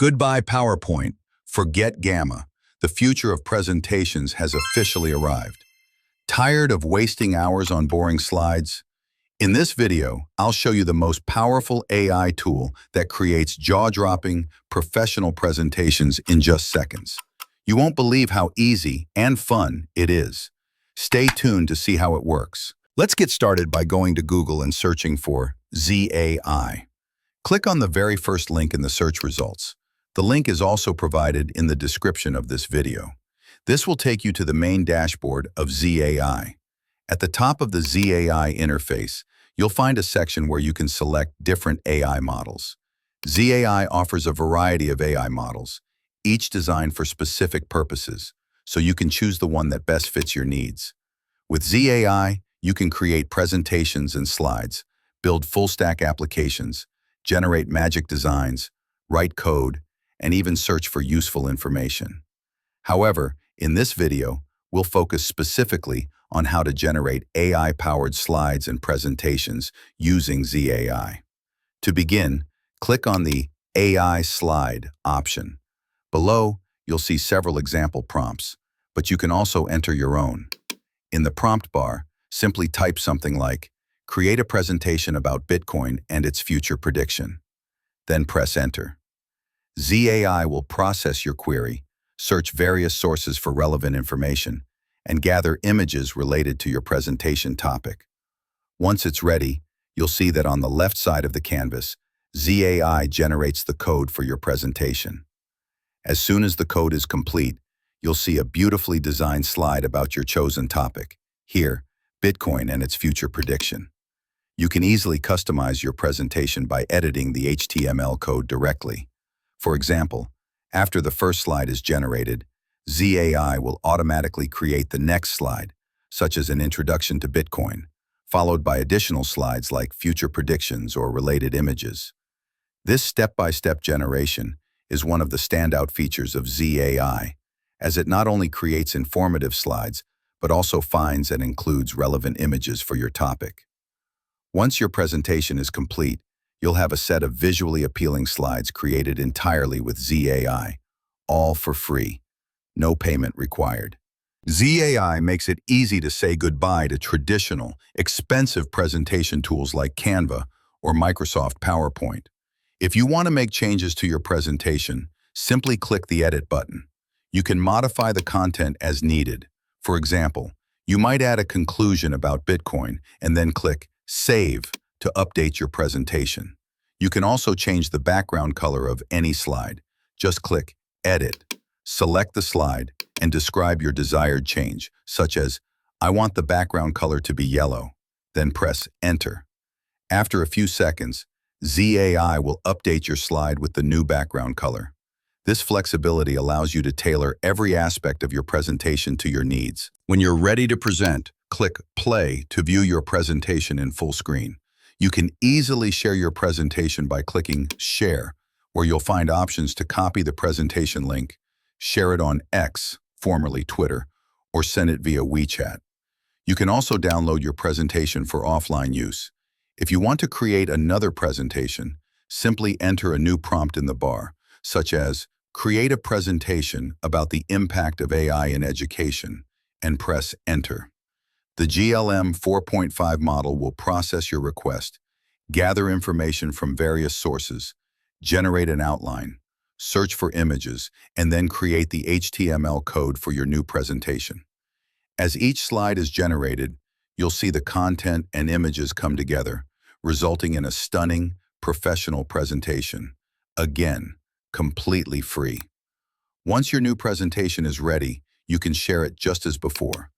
Goodbye PowerPoint. Forget Gamma. The future of presentations has officially arrived. Tired of wasting hours on boring slides? In this video, I'll show you the most powerful AI tool that creates jaw-dropping, professional presentations in just seconds. You won't believe how easy and fun it is. Stay tuned to see how it works. Let's get started by going to Google and searching for ZAI. Click on the very first link in the search results. The link is also provided in the description of this video. This will take you to the main dashboard of ZAI. At the top of the ZAI interface, you'll find a section where you can select different AI models. ZAI offers a variety of AI models, each designed for specific purposes, so you can choose the one that best fits your needs. With ZAI, you can create presentations and slides, build full-stack applications, generate magic designs, write code, and even search for useful information. However, in this video, we'll focus specifically on how to generate AI-powered slides and presentations using ZAI. To begin, click on the AI Slide option. Below, you'll see several example prompts, but you can also enter your own. In the prompt bar, simply type something like, "Create a presentation about Bitcoin and its future prediction." Then press Enter. ZAI will process your query, search various sources for relevant information, and gather images related to your presentation topic. Once it's ready, you'll see that on the left side of the canvas, ZAI generates the code for your presentation. As soon as the code is complete, you'll see a beautifully designed slide about your chosen topic. Here, Bitcoin and its future prediction. You can easily customize your presentation by editing the HTML code directly. For example, after the first slide is generated, ZAI will automatically create the next slide, such as an introduction to Bitcoin, followed by additional slides like future predictions or related images. This step-by-step generation is one of the standout features of ZAI, as it not only creates informative slides, but also finds and includes relevant images for your topic. Once your presentation is complete, you'll have a set of visually appealing slides created entirely with ZAI, all for free. No payment required. ZAI makes it easy to say goodbye to traditional, expensive presentation tools like Canva or Microsoft PowerPoint. If you want to make changes to your presentation, simply click the Edit button. You can modify the content as needed. For example, you might add a conclusion about Bitcoin and then click Save to update your presentation. You can also change the background color of any slide. Just click Edit, select the slide, and describe your desired change, such as, "I want the background color to be yellow." Then press Enter. After a few seconds, ZAI will update your slide with the new background color. This flexibility allows you to tailor every aspect of your presentation to your needs. When you're ready to present, click Play to view your presentation in full screen. You can easily share your presentation by clicking Share, where you'll find options to copy the presentation link, share it on X, formerly Twitter, or send it via WeChat. You can also download your presentation for offline use. If you want to create another presentation, simply enter a new prompt in the bar, such as "Create a presentation about the impact of AI in education," and press Enter. The GLM 4.5 model will process your request, gather information from various sources, generate an outline, search for images, and then create the HTML code for your new presentation. As each slide is generated, you'll see the content and images come together, resulting in a stunning, professional presentation. Again, completely free. Once your new presentation is ready, you can share it just as before.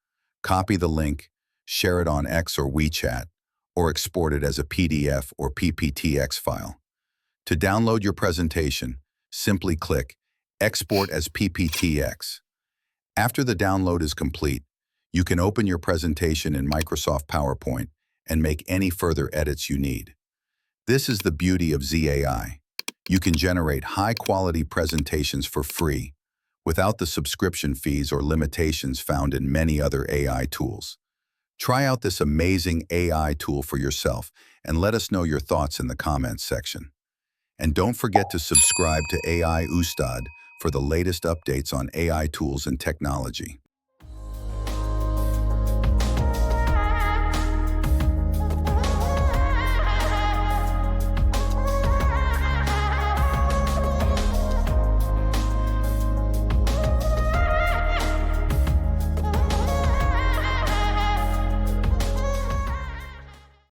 Copy the link, share it on X or WeChat, or export it as a PDF or PPTX file. To download your presentation, simply click Export as PPTX. After the download is complete, you can open your presentation in Microsoft PowerPoint and make any further edits you need. This is the beauty of ZAI. You can generate high-quality presentations for free, without the subscription fees or limitations found in many other AI tools. Try out this amazing AI tool for yourself and let us know your thoughts in the comments section. And don't forget to subscribe to AI Ustad for the latest updates on AI tools and technology.